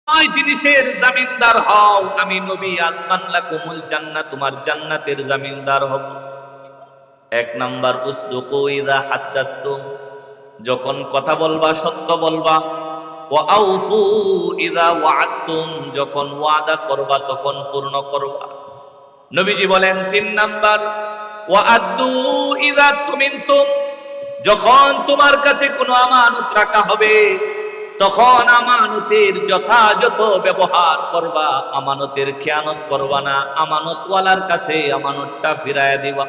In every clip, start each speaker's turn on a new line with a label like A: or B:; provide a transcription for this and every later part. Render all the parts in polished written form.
A: নয় জিনিসের জামিনদার হও, আমি নবী আসমান লাকুমুল জান্নাত, তোমার জান্নাতের জামিনদার হব। এক নাম্বার, উসদুকু ইযা হাদ্দাসতুম, যখন কথা বলবা সত্য বলবা। ওয়া আউফু ইযা ওয়া'আদতুম, যখন ওয়াদা করবা তখন পূর্ণ করবা। নবীজি বলেন ৩ নাম্বার, ওয়া আদ্দু ইযা তুমিনতুম, যখন তোমার কাছে কোনো আমানত রাখা হবে তখন আমানতের যথাযথ ব্যবহার করবা, আমানতের খেয়ানত করবা না, আমানতওয়ালার কাছে আমানতটা ফিরাইয়া দিবা।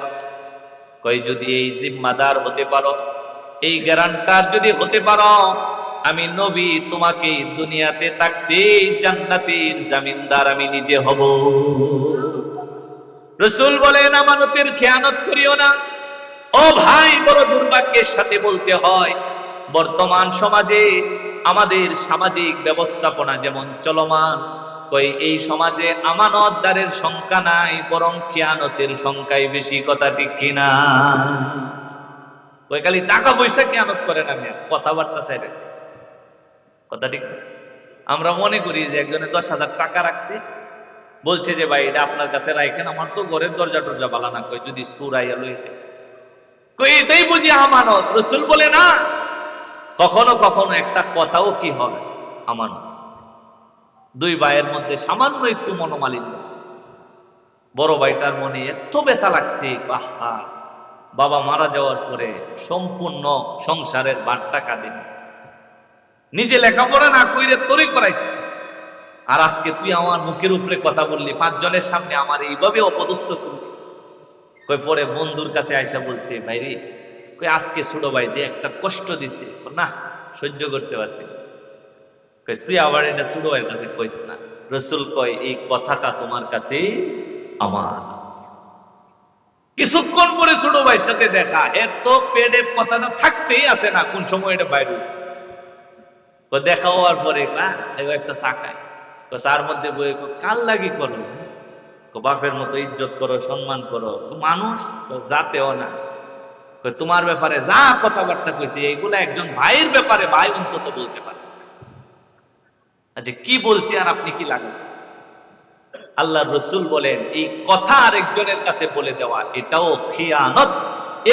A: কই যদি এই জিম্মাদার হতে পারো, এই গ্যারান্টার যদি হতে পারো, আমি নবী তোমাকে দুনিয়াতে থাকতে জান্নাতের জামিনদার আমি নিজে হব। রাসূল বলেন আমানতের খেয়ানত করিও না। ও ভাই, বড় দুর্ভাগ্যের সাথে বলতে হয়, বর্তমান সমাজে আমাদের সামাজিক ব্যবস্থাপনা যেমন চলমান, কই এই সমাজে আমানতদারের সংখ্যা নাই, বরং খেয়ানতের সংখ্যাই বেশি। কথা ঠিক কিনা? কই খালি টাকা পয়সা খেয়ানত করে না, কথাবার্তা চাইলে কথা ঠিক। আমরা মনে করি যে একজনে 10,000 টাকা রাখছে, বলছে যে ভাই এটা আপনার কাছে রাখেন, আমার তো ঘরের দরজা টরজা বালা না, কই যদি সুরাইয়া লইতে, কই এটাই বুঝি আমানত। রাসূল বলে না, কখনো কখনো একটা কথাও কি হবে আমানত। দুই ভাইয়ের মধ্যে সামান্য একটু মনোমালিন্য, বড় ভাইটার মনে এত ব্যথা লাগছে, আহা, বাবা মারা যাওয়ার পরে সম্পূর্ণ সংসারের ভারটা কাঁদে নিচ্ছে, নিজে লেখাপড়া না কইরে তরি করাইছে, আর আজকে তুই আমার মুখের উপরে কথা বললি, 5 জনের সামনে আমার এইভাবে অপদস্থ করলি। কই পরে বন্ধুর কাছে আয়সা বলছে, ভাইরে কই আজকে ছোট ভাই যে একটা কষ্ট দিছে, না সহ্য করতে পারছি না। কই তুই আবার এটা ছোট ভাইয়ের কাছে কইস না। রাসূল কয় এই কথাটা তোমার কাছে আমার। কিছুক্ষণ পরে ছোট ভাইয়ের সাথে দেখা, এর তো পেটে কথাটা থাকতেই আছে না, কোন সময় এটা বাইরে দেখা হওয়ার পরে একটা চা খায়, চার মধ্যে বই কাল লাগি করো, বাপের মতো ইজ্জত করো, সম্মান করো, মানুষ যাতেও না। তোমার ব্যাপারে যা কথাবার্তা কইছে এইগুলা একজন ভাইয়ের ব্যাপারে ভাই অন্তত বলতে পারে। আচ্ছা কি বলছে আর আপনি কি লাগাচ্ছেন? আল্লাহ রসুল বলেন এই কথা আরেকজনের কাছে বলে দেওয়া এটাও খেয়ানত।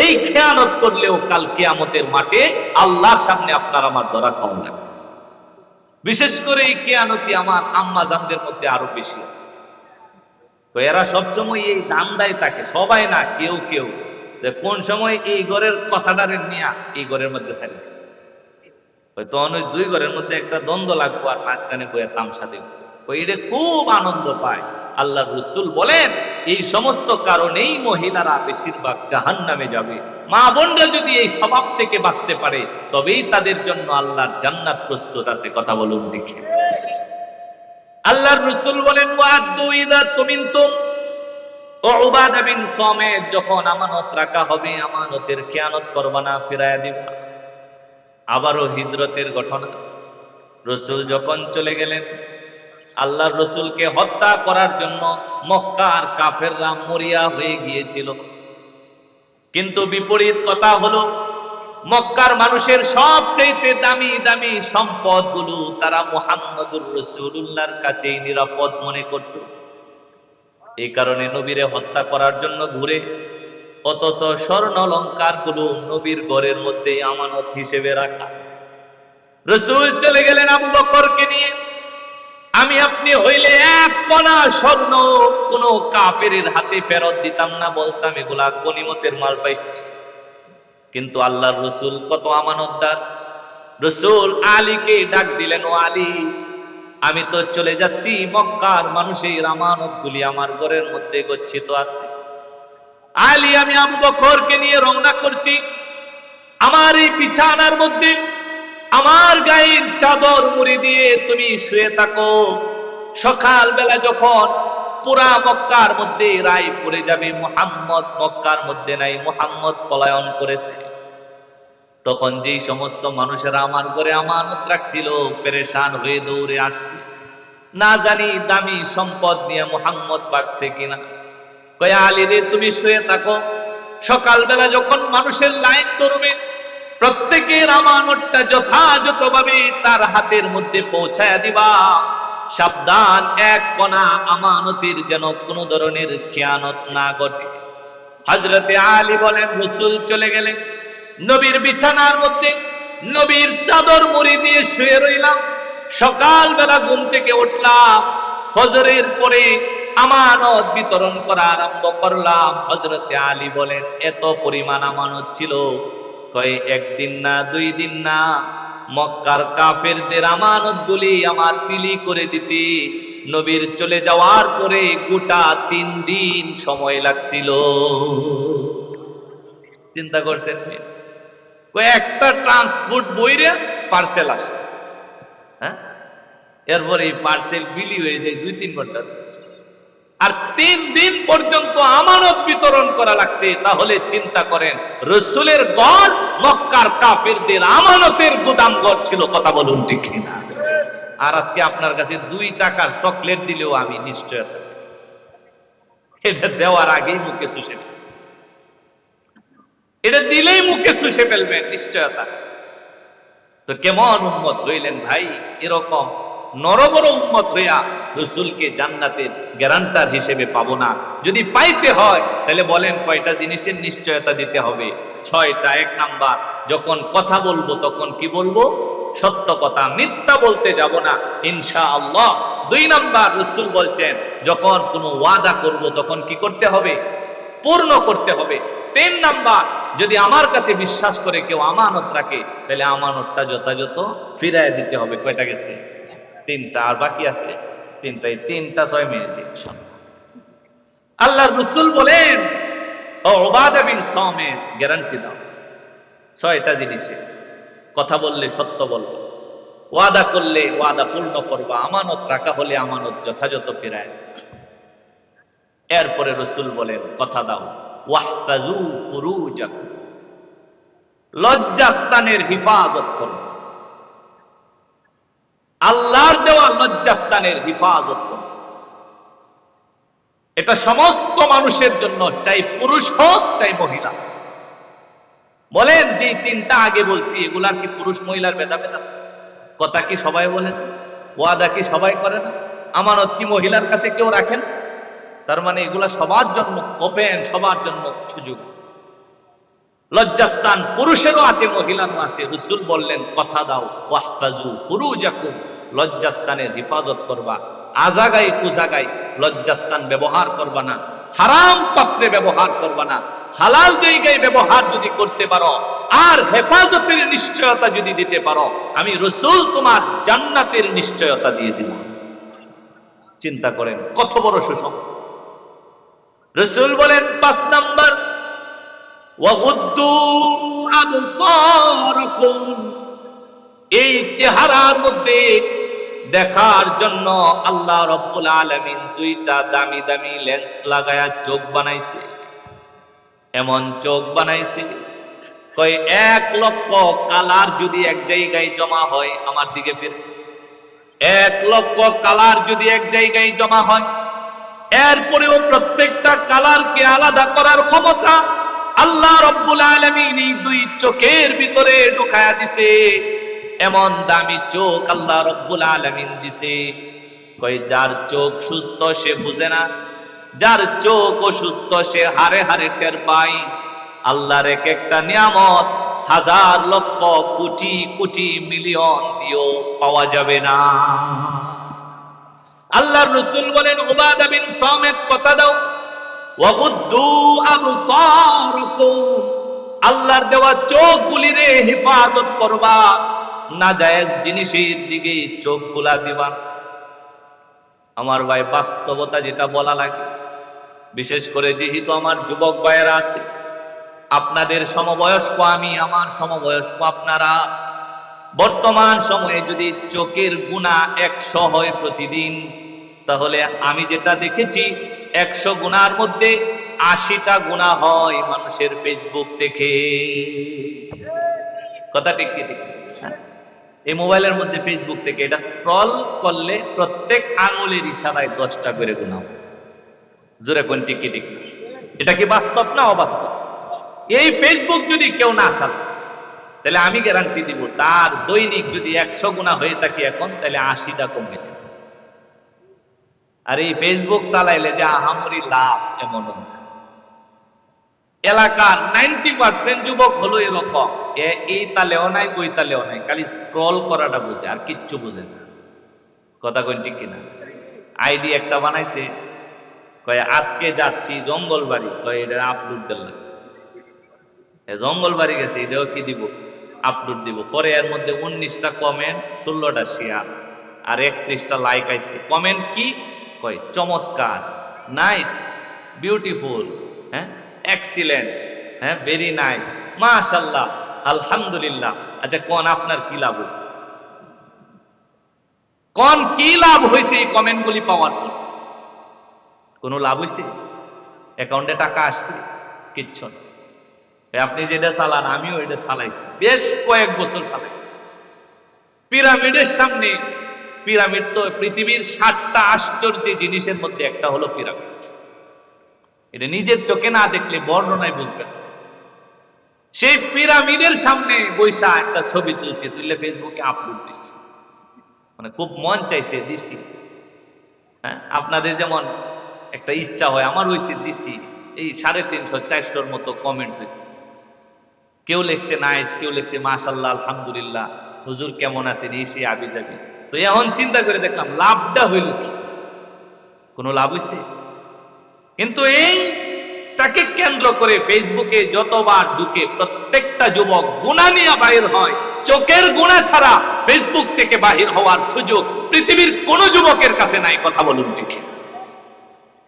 A: এই খেয়ানত করলেও কাল কিয়ামতের মাঠে আল্লাহর সামনে আপনার আমার ধরা খাওয়া না। বিশেষ করে এই খেয়ানতি আমার আম্মা জানদের মধ্যে আরো বেশি আছে। তো এরা সবসময় এই ধান্দায় থাকে, সবাই না, কেউ কেউ, যে কোন সময় এই ঘরের কথাটারে নিয়ে এই ঘরের মধ্যে ছাড়ি, হয়তো অনেক দুই ঘরের মধ্যে একটা দ্বন্দ্ব লাগবো আর মাঝখানে বইয়া তামসা দেব, এটা খুব আনন্দ পায়। আল্লাহ রসুল বলেন এই সমস্ত কারণেই মহিলারা বেশিরভাগ জাহান্নামে যাবে। মা বোনরা যদি এই স্বভাব থেকে বাঁচতে পারে তবেই তাদের জন্য আল্লাহর জান্নাত প্রস্তুত আছে। কথা বলুন দেখি। আল্লাহর রসুল বলেন ওয়াদু ইযা তুমিনতুম, উবাদা বিন সামিত যখন আমানত রাখা হবে আমানতের খেয়ানত করবা না, ফিরায়া দিবা। আবারও হিজরতের ঘটনা, রসুল যখন চলে গেলেন, আল্লাহর রসুলকে হত্যা করার জন্য মক্কার কাফেররা মরিয়া হয়ে গিয়েছিল। কিন্তু বিপরীত কথা হলো মক্কার মানুষের সবচেয়ে দামি দামি সম্পদগুলো তারা মুহাম্মদুর রাসূলুল্লাহর কাছেই নিরাপদ মনে করত। এই কারণে নবীরে হত্যা করার জন্য ঘুরে, অথচ স্বর্ণ অলংকার গুলো নবীর ঘরের মধ্যে আমানত হিসেবে রাখা। রাসূল চলে গেলেন আবু বকরকে নিয়ে। আমি আপনি হইলে এক কণা স্বর্ণ কোন কাফেরের হাতে ফেরত দিতাম না, বলতাম এগুলা গনিমতের মাল পাইছি। কিন্তু আল্লাহর রসুল কত আমানতদার। রসুল আলীকে ডাক দিলেন, ও আলী, আমি তো চলে যাচ্ছি, মক্কার মানুষের আমানতগুলি আমার ঘরের মধ্যে গচ্ছিত আছে। আলী, আমি আবু বকরকে নিয়ে রওনা করছি। আমার এই বিছানার মধ্যে আমার গায়ের চাদর মুড়ি দিয়ে তুমি শুয়ে থাকো। সকাল বেলা যখন পুরা মক্কার মধ্যে রায় পড়ে যাবে মুহাম্মদ মক্কার মধ্যে নাই, মুহাম্মদ পলায়ন করেছে, তখন যেই সমস্ত মানুষেরা আমার ঘরে আমানত রাখছিল পেরেশান হয়ে দৌড়ে আসবে, না জানি দামি সম্পদ নিয়ে মুহাম্মদ বাগছে কিনা। কয় আলী রে, তুমি শুয়ে থাকো, সকালবেলা যখন মানুষের লাইন ধরবে প্রত্যেকের আমানতটা যথাযথভাবে তার হাতের মধ্যে পৌঁছায়া দিবা। সাবধান, এক কণা আমানতের যেন কোনো ধরনের খেয়ানত না ঘটে। হযরতে আলী বলেন, রাসূল চলে গেলেন, নবীর বিছানার মধ্যে নবীর চাদর মুড়ি দিয়ে শুয়ে রইলাম। সকালবেলা ঘুম থেকে উঠলাম, ফজরের পরে আমানত বিতরণ করা আরম্ভ করলাম। হযরতে আলী বলেন, এত পরিমাণ আমানত ছিল, কয় একদিন না, 2 দিন না, মক্কার কাফেরদের আমানতগুলি আমার বিলি করে দিতে নবীর চলে যাওয়ার পরে গোটা 3 দিন সময় লাগছিল। চিন্তা করছেন, একটা ট্রান্সপোর্ট বইরে পার্সেল আসে, হ্যাঁ, এরপরে এই পার্সেল বিলি হয়ে যায় 2-3 ঘন্টা, আর 3 দিন পর্যন্ত আমানত বিতরণ করা লাগছে। তাহলে চিন্তা করেন, রাসূলের ঘর মক্কার কাফেরদের আমানতের গোদাম ঘর ছিল। কথা বলুন ঠিক কিনা? আর আজকে আপনার কাছে 2 টাকার চকলেট দিলেও আমি নিশ্চয়তা, এটা দেওয়ার আগেই মুখে শুষে ফেলবেন, এটা দিলেই মুখে শুষে ফেলবেন নিশ্চয়তা। তো কেমন উম্মত হইলেন ভাই? এরকম নরবর উম্মত হইয়া রাসূলকে জান্নাতের গ্যারান্টার হিসেবে পাবো না? যদি পাইতে হয় তাহলে বলেন কয়টা জিনিসের নিশ্চয়তা দিতে হবে? 6টা। 1 নাম্বার, যখন কথা বলবো তখন কি বলবো? সত্য কথা, মিথ্যা বলতে যাব না ইনশাআল্লাহ। 2 নাম্বার, রাসূল বলছেন যখন কোনো ওয়াদা করব তখন কি করতে হবে? পূর্ণ করতে হবে। 3 নাম্বার, যদি আমার কাছে বিশ্বাস করে কেউ আমানত রাখে তাহলে আমানতটা যথাযথ ফিরায় দিতে হবে। কয়টা গেছে? 3টা, আর বাকি আছে 3টাই। 3টা 6 মিনিটে। আল্লাহর রাসূল বলেন, ও উবাদা বিন সামিত, গ্যারান্টি দাও 6টা জিনিসে। কথা বললে সত্য বলবো, ওয়াদা করলে ওয়াদা পূর্ণ করবা, আমানত রাখা হলে আমানত যথাযথ ফিরায়। এরপরে রাসূল বলেন, কথা দাও, ওয়াহফাজু ফুরুজাকুম, লজ্জাস্থানের হিফাজত করো। আল্লাহর দেওয়া লজ্জাস্থানের হিফাজত করো। এটা সমস্ত মানুষের জন্য, চাই পুরুষ হোক চাই মহিলা। বলেন, যে 3টা আগে বলছি এগুলার কি পুরুষ মহিলার ভেদাভেদ? কথা কি সবাই বলেন? ওয়াদা কি সবাই করে না? আমানত কি মহিলার কাছে কেউ রাখেন? তার মানে এগুলা সবার জন্য ওপেন, সবার জন্য সুযোগ আছে। লজ্জাস্থান পুরুষেরও আছে, মহিলারও আছে। রাসূল বললেন, কথা দাও, ওয়াহফাজু ফুরুজাকুম, লজ্জাস্থানের হিফাজত করবা। আজাগাই কুজাগাই লজ্জাস্থান ব্যবহার করবা না, হারাম পাত্রে ব্যবহার করবা না, হালাল জায়গায় ব্যবহার যদি করতে পারো আর হেফাজতের নিশ্চয়তা যদি দিতে পারো, আমি রাসূল তোমার জান্নাতের নিশ্চয়তা দিয়ে দিলাম। চিন্তা করেন কত বড় সুসংবাদ। রাসূল বলেন 5 নাম্বার, ওয়াগুদ্দু আবসারাকুম, এই চেহারার মধ্যে দেখার জন্য আল্লাহ রাব্বুল আলামিন 2টা দামি দামি লেন্স লাগায়া চোখ বানাইছে। এমন চোখ বানাইছে, কয় 1 লক্ষ কালার যদি এক জায়গায় জমা হয়, আমার দিকে ফিরে, 1 লক্ষ কালার যদি এক জায়গায় জমা হয়, এরপরেও প্রত্যেকটা কালারকে আলাদা করার ক্ষমতা আল্লাহ রাব্বুল আলামিন এই 2 চোখের ভিতরে ঢুকায়া দিছে। এমন দামি চোখ আল্লাহ রাব্বুল আলামিন দিছে, কই যার চোখ সুস্থ সে বুঝে না, যার চোখ অসুস্থ সে হারে হারে টের পায়। আল্লাহর এক একটা নিয়ামত হাজার লক্ষ কোটি কোটি মিলিয়ন দিও পাওয়া যাবে না। আল্লাহর রাসূল বলেন, উবাদা বিন সামিত, কথা দাও, ওয়াগুদ্দু আবসারাকুম, আল্লাহর দেওয়া চোখগুলিরে হেফাজত করবা, নাজায়েজ জিনিসের দিকে চোখগুলা দিবা। আমার ভাই, বাস্তবতা যেটা বলা লাগে, বিশেষ করে যেহেতু আমার যুবক ভাইয়েরা আছে, আপনাদের সমবয়স্ক আমি, আমার সমবয়স্ক আপনারা, বর্তমান সময়ে যদি চোখের গুনাহ 100 হয় প্রতিদিন, তাহলে আমি যেটা দেখেছি 100 গুনার মধ্যে 80টা গুনাহ হয় মানুষের ফেসবুক দেখে। কথা ঠিক কি ঠিক? এই মোবাইলের মধ্যে ফেসবুক থেকে এটা স্ক্রল করলে প্রত্যেক আঙুলের ইশারায় 10টা করে গুনাহ। জোরে কোন ঠিক কি ঠিক? এটা কি বাস্তব না অবাস্তব? এই ফেসবুক যদি কেউ না থাকে, তাহলে আমি গ্যারান্টি দিব তার দৈনিক যদি 100 গুনাহ হয়ে থাকে এখন, তাহলে 80টা কমে যাবে। আর এই ফেসবুক চালাইলে যে আহামরি লাভ এমন না। এলাকার 90% যুবক হলো এরকম, এই তালেও নাই ওই তালেও নাই, খালি স্ক্রল করাটা বোঝে আর কিচ্ছু বোঝে না। কথা কই ঠিক কিনা? আইডি একটা বানাইছে, কয় আজকে যাচ্ছি জঙ্গলবাড়ি, কয় এটা আপলোড দিলাম, জঙ্গলবাড়ি গেছে, এটাও কি দিব, আপলোড দিব। পরে এর মধ্যে 19টা কমেন্ট, 16টা শেয়ার আর 31টা লাইক আইছে। কমেন্ট কি কয়? চমৎকার, নাইস, বিউটিফুল, হ্যাঁ, এক্সিলেন্ট, হ্যাঁ, ভেরি নাইস, মাশাআল্লাহ, আলহামদুলিল্লাহ। আচ্ছা কোন আপনার কি লাভ হয়েছে? কোন কি লাভ হয়েছে এই কমেন্টগুলি পাওয়ার পর? কোনো লাভ হয়েছে? অ্যাকাউন্টে টাকা আসছে? কিচ্ছু না। আপনি যেটা চালান আমিও এটা চালাইছি, বেশ কয়েক বছর চালাইছি। পিরামিডের সামনে, পিরামিড তো পৃথিবীর 7টা আশ্চর্য জিনিসের মধ্যে একটা হলো পিরামিড। এটা নিজের চোখে না দেখলে বর্ণনায় বুঝবেন। সেই পিরামিডের সামনে বৈশা একটা ছবি তুলছে, তুললে ফেসবুকে আপলোড দিচ্ছি, মানে খুব মন চাইছে দিছি। হ্যাঁ, আপনাদের যেমন একটা ইচ্ছা হয়, আমার হয়েছে দিছি। এই 350-400 মতো কমেন্ট হয়েছে। কেউ লিখছে নাইস, কেউ লিখছে মাশাআল্লাহ, আলহামদুলিল্লাহ, হুজুর কেমন আছেন, এই সে আবি যাবি। তো এখন চিন্তা করে দেখলাম লাভটা হইল কি? কোনো লাভ হয়েছে? কিন্তু এইটাকে কেন্দ্র করে ফেসবুকে যতবার ঢুকে প্রত্যেকটা যুবক গুনাহ নিয়ে বাহির হয়। চোখের গুনাহ ছাড়া ফেসবুক থেকে বাহির হওয়ার সুযোগ পৃথিবীর কোন যুবকের কাছে নাই। কথা বলুন ঠিক?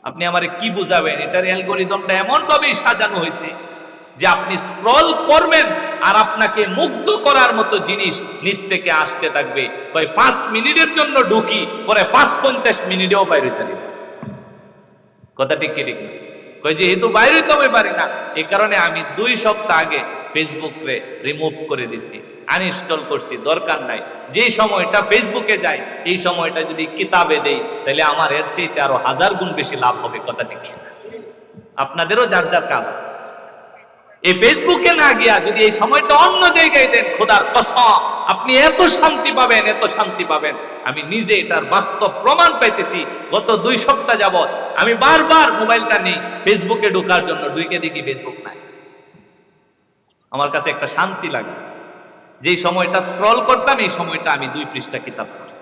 A: আপনি আমারে কি বুঝাবেন? এটার অ্যালগরিদমটা এমন ভাবেই সাজানো হয়েছে যে আপনি স্ক্রল করবেন আর আপনাকে মুগ্ধ করার মতো জিনিস নিচ থেকে আসতে থাকবে। কয় 5 মিনিটের জন্য ঢুকি, পরে 5-50 মিনিটেও বাইরে চলে যায়। কথা ঠিক কি ঠিক না? কই যেহেতু বাইরে তো আমি পারি না, এই কারণে আমি 2 সপ্তাহ আগে ফেসবুক রে রিমুভ করে দিছি, আনইনস্টল করছি, দরকার নাই। যেই সময়টা ফেসবুকে যাই এই সময়টা যদি কিতাবে দেই তাহলে আমার এর চাইতে আরো 1000 গুণ বেশি লাভ হবে। কথা ঠিক না? আপনাদেরও যার যার কাজ আছে। এই ফেসবুকে না গিয়া যদি এই সময়টা অন্য জায়গায় দেন, খোদার কসম আপনি এত শান্তি পাবেন, এত শান্তি পাবেন। আমি নিজে এটার বাস্তব প্রমাণ পাইতেছি। গত 2 সপ্তাহ যাবত আমি বারবার মোবাইলটা নিই ফেসবুকে ঢোকার জন্য, ঢুকে দেখি ফেসবুক নাই। আমার কাছে একটা শান্তি লাগে। যেই সময়টা স্ক্রল করতাম এই সময়টা আমি 2 পৃষ্ঠা কিতাব পড়ি।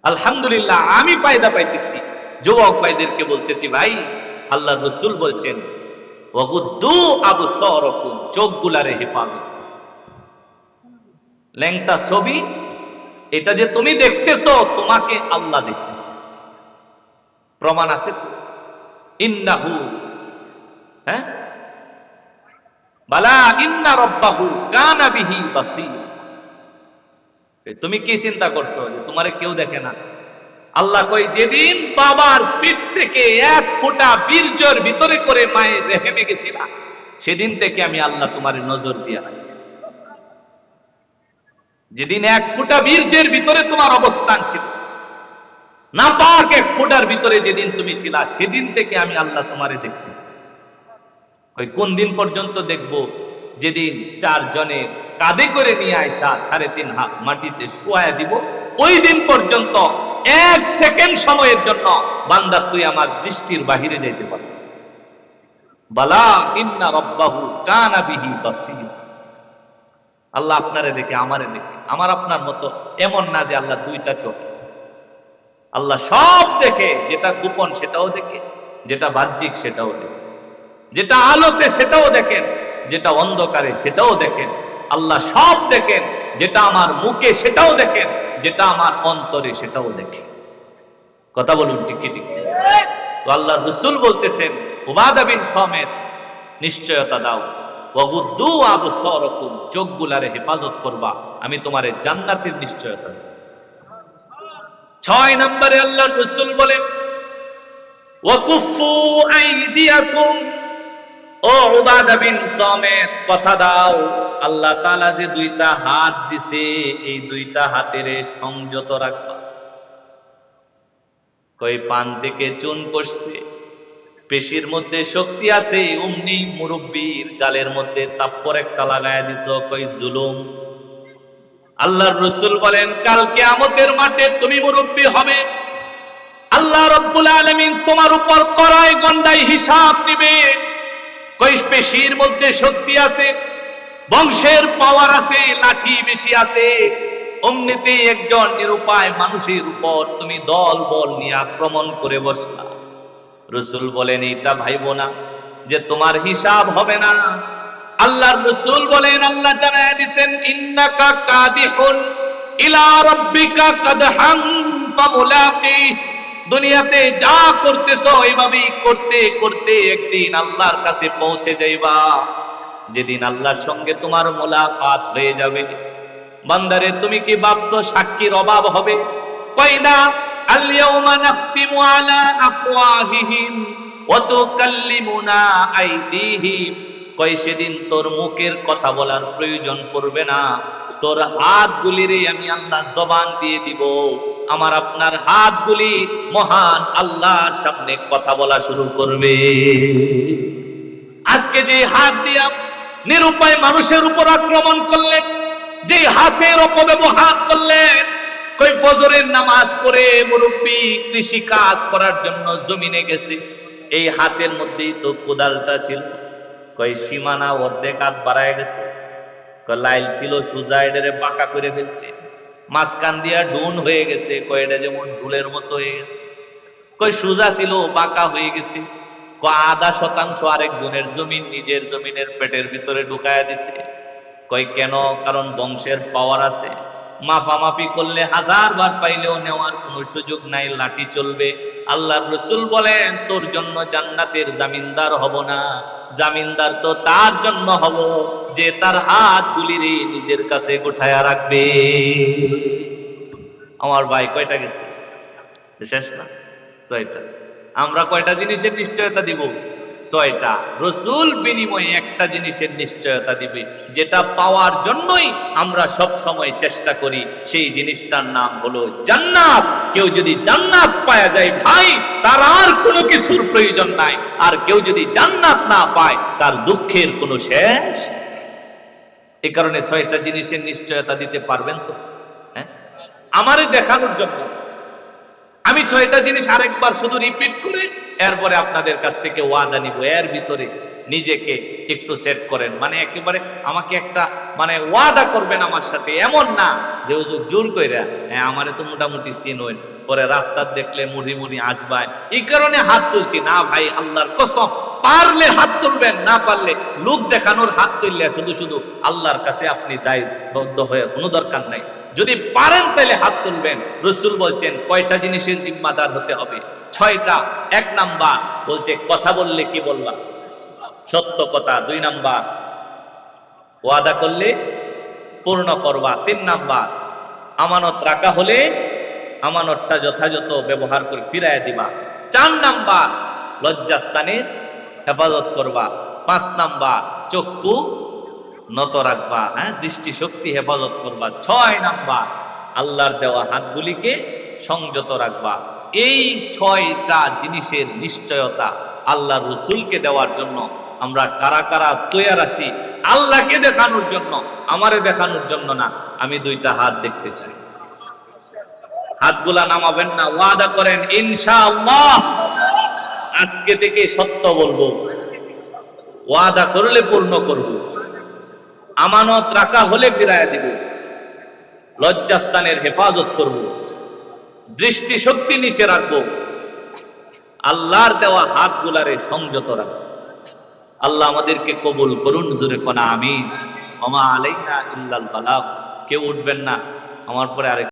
A: আলহামদুলিল্লাহ আমি ফায়দা পাইতেছি। যুবক ভাইদেরকে বলতেছি, ভাই আল্লাহর রাসূল বলছেন ওয়াগুদ্দু আবসারাকুম, চোখগুলারে হেফাজত। ল্যাংটা ছবি এটা যে তুমি দেখতেছো, তোমাকে আল্লাহ দেখতেছে। প্রমাণ আছে তো? ইন্নাহু, হ্যাঁ, বালা ইন্না রাব্বাহু কানা বিহি বাসীর। তুমি কি চিন্তা করছো যে তোমারে কেউ দেখে না? আল্লাহ কই যেদিন বাবার পিঠ থেকে 1 ফোঁটা বীর্যের ভিতরে করে মায়ের রেহেমে গেছিলা, সেদিন থেকে আমি আল্লাহ তোমারে নজর দিয়ে রাখতেছি। যেদিন 1 ফোঁটা বীর্যের ভিতরে তোমার অবস্থান ছিল, নাপাক 1 ফোঁটার ভিতরে যেদিন তুমি ছিলা, সেদিন থেকে আমি আল্লাহ তোমারে দেখতেছি। ওই কোন দিন পর্যন্ত দেখবো? যেদিন 4 জনে কাঁধে করে নিয়ে আইসা 3.5 হাত মাটিতে শোয়া দিব, ওই দিন পর্যন্ত 1 সেকেন্ড সময়ের জন্য বান্দা তুই আমার দৃষ্টির বাহিরে যাইতে পারবি। বালা ইন্না রাব্বাহু কানা বিহি বাসীর। আল্লাহ আপনারে দেখে, আমারে দেখে। আমার আপনার মতো এমন না যে আল্লাহ 2টা চোখ আছে। আল্লাহ সব দেখে, যেটা গোপন সেটাও দেখে, যেটা বাহ্যিক সেটাও দেখে, যেটা আলোতে সেটাও দেখেন, যেটা অন্ধকারে সেটাও দেখেন। আল্লাহ সব দেখেন, যেটা আমার মুখে সেটাও দেখেন, যেটা আমার অন্তরে সেটাও দেখেন। কথা বলুন ঠিক ঠিক? তো আল্লাহর রাসূল বলতেছেন উবাদা বিন সামিত, নিশ্চয়তা দাও, ওয়াগুদ্দু আবসারাকুম, চোখগুলারে হেফাজত করবা, আমি তোমারে জান্নাতের নিশ্চয়তা দেব। 6 নম্বরে আল্লাহর রাসূল বলেন ওয়াকুফু আইদিয়াকুম, ও উবাদা বিন সামিত কথা দাও, আল্লাহ তাআলা যে 2টা হাত দিছে, এই 2টা হাতের সংযত রাখবা। কই পান থেকে চুন পড়ছে, পেশির মধ্যে শক্তি আছে, অমনি মুরব্বির গালের মধ্যে তাপ্পর একটা লাগায়া দিছো, কই জুলুম। আল্লাহর রাসূল বলেন কাল কিয়ামতের মাঠে তুমি মুরব্বি হবে, আল্লাহ রব্বুল আলামিন তোমার উপর কড়াই গন্ডাই হিসাব নিবে। কই পেশির মধ্যে শক্তি আছে, বংশের পাওয়ার আছে, লাঠি বেশি আছে, অমনিতে একজন নিরুপায় মানুষের উপর তুমি দল বল নিয়ে আক্রমণ করে বসলা। রাসূল বলেন এটা ভাইবো না যে তোমার হিসাব হবে না। আল্লাহর রাসূল বলেন, আল্লাহ জানায় দিতেন ইন্নাকা কাদিহুন ইলা রাব্বিকা কাদহান ফামুলাকি। দুনিয়াতে যা করতেছো এইভাবেই করতে করতে একদিন আল্লাহর কাছে পৌঁছে যাইবা। যেদিন আল্লাহর সঙ্গে তোমার মোলাকাত হয়ে যাবে, বান্দারে তুমি কি ভাবছো সাক্ষীর অভাব হবে? কই না, আল ইয়াউমা নাখতিমু আলা আফওয়াহিহিম ওয়া তুকাল্লিমুনা আইদিহিম। কই সেদিন তোর মুখের কথা বলার প্রয়োজন পড়বে না, তোর হাতগুলিরে আমি আল্লাহ জবান দিয়ে দিব। আমার আপনার হাতগুলি মহান আল্লাহর সামনে কথা বলা শুরু করবে। আজকে যে হাত দিয়া নিরুপায় মানুষের উপর আক্রমণ করলেন, যে হাতের অপব্যবহার করলেন, কই ফজরের নামাজ পড়ে মুরব্বী কৃষি কাজ করার জন্য জমিনে গেছে, এই হাতের মধ্যেই তো কোদালটা ছিল। কই সীমানা অর্ধেক হাত বাড়ায় গেছে, লাইল ছিল সুজা এটারে বাঁকা করে ফেলছে, মাঝখান দিয়া ডুন হয়ে গেছে, কই এটা যেমন ঢুলের মতো হয়ে গেছে। কই সুজা ছিল বাঁকা হয়ে গেছে। আধা শতাংশ আরেকজনের জমিন নিজের জমিনের পেটের ভিতরে ঢুকায়া দিছে। কই কেন? কারণ বংশের পাওয়ার আছে, মাপামাপি করলে 1000 বার পাইলেও নেওয়ার কোনো সুযোগ নাই, লাঠি চলবে। আল্লাহর রাসূল বলেন তোর জন্য জান্নাতের জামিনদার হব না, জামিনদার তো তার জন্য হব যে তার হাতগুলিরে নিজের কাছে গোঠায়া রাখবে। আমার ভাই কয়টা গেছে? শেষ না? 6টা। আমরা কয়টা জিনিসের নিশ্চয়তা দিব? 6টা। রাসূল বিনিময়ে একটা জিনিসের নিশ্চয়তা দিবে, যেটা পাওয়ার জন্যই আমরা সব সময় চেষ্টা করি। সেই জিনিসটার নাম হলো জান্নাত। কেউ যদি জান্নাত পাওয়া যায় ভাই, তার আর কোনো কিছুর প্রয়োজন নাই। আর কেউ যদি জান্নাত না পায়, তার দুঃখের কোনো শেষ। এই কারণে 6টা জিনিসের নিশ্চয়তা দিতে পারবেন তো? হ্যাঁ, আমারে দেখানোর জন্য আমি 6টা জিনিস আরেকবার শুধু রিপিট করে এরপরে আপনাদের কাছ থেকে ওয়াদা নিব। এর ভিতরে নিজেকে একটু সেট করেন, মানে একেবারে আমাকে একটা মানে ওয়াদা করবেন আমার সাথে, এমন না যে হুজুর জোর কইরা হ্যাঁ আমারে তো মোটামুটি চিনবেন, পরে রাস্তা দেখলে মুড়ি মুড়ি আসবায় এই কারণে হাত তুলছি না। ভাই আল্লাহর কসম, পারলে হাত তুলবেন, না পারলে লোক দেখানোর হাত তুললে শুধু শুধু আল্লাহর কাছে আপনি দায়বদ্ধ হয়ে কোনো দরকার নাই। যদি পারেন তাহলে হাত তুলবেন। রাসূল বলছেন কয়টা জিনিসের জিম্মাদার হতে হবে? 6টা। 1 নাম্বার বলছে কথা বললে কি বলবা? সত্য কথা। 2 নাম্বার ওয়াদা করলে পূর্ণ করবা। 3 নাম্বার আমানত রাখা হলে আমানতটা যথাযথ ব্যবহার করে ফিরাইয়া দিবা। 4 নাম্বার লজ্জাস্থানের হেফাজত করবা। 5 নাম্বার চক্ষু নত রাখবা, হ্যাঁ, দৃষ্টি শক্তি হেফাজত করবা। 6 নাম্বার আল্লাহর দেওয়া হাতগুলিকে সংযত রাখবা। এই 6টা জিনিসের নিশ্চয়তা আল্লাহর রাসূলকে দেওয়ার জন্য আমরা কারা কারা তৈয়ার আছি? আল্লাহকে দেখানোর জন্য, আমারে দেখানোর জন্য না। আমি 2টা হাত দেখতে চাই। হাতগুলা নামাবেন না, ওয়াদা করেন ইনশাআল্লাহ আজকে থেকে সত্য বলবো, ওয়াদা করলে পূর্ণ করব, আমানত রাখা হলে ফিরাইয়া দিব, লজ্জাস্থানের হেফাজত করব, দৃষ্টি শক্তি নিচে রাখবো, আল্লাহর দেওয়া হাতগুলারে সংযত রাখবো। আল্লাহ আমাদেরকে কবুল করুন। জোরে কোনা আমিন। ওয়া মা আলাইনা ইল্লাল বালাগ। কেউ উঠবেন না, আমার পরে আরেক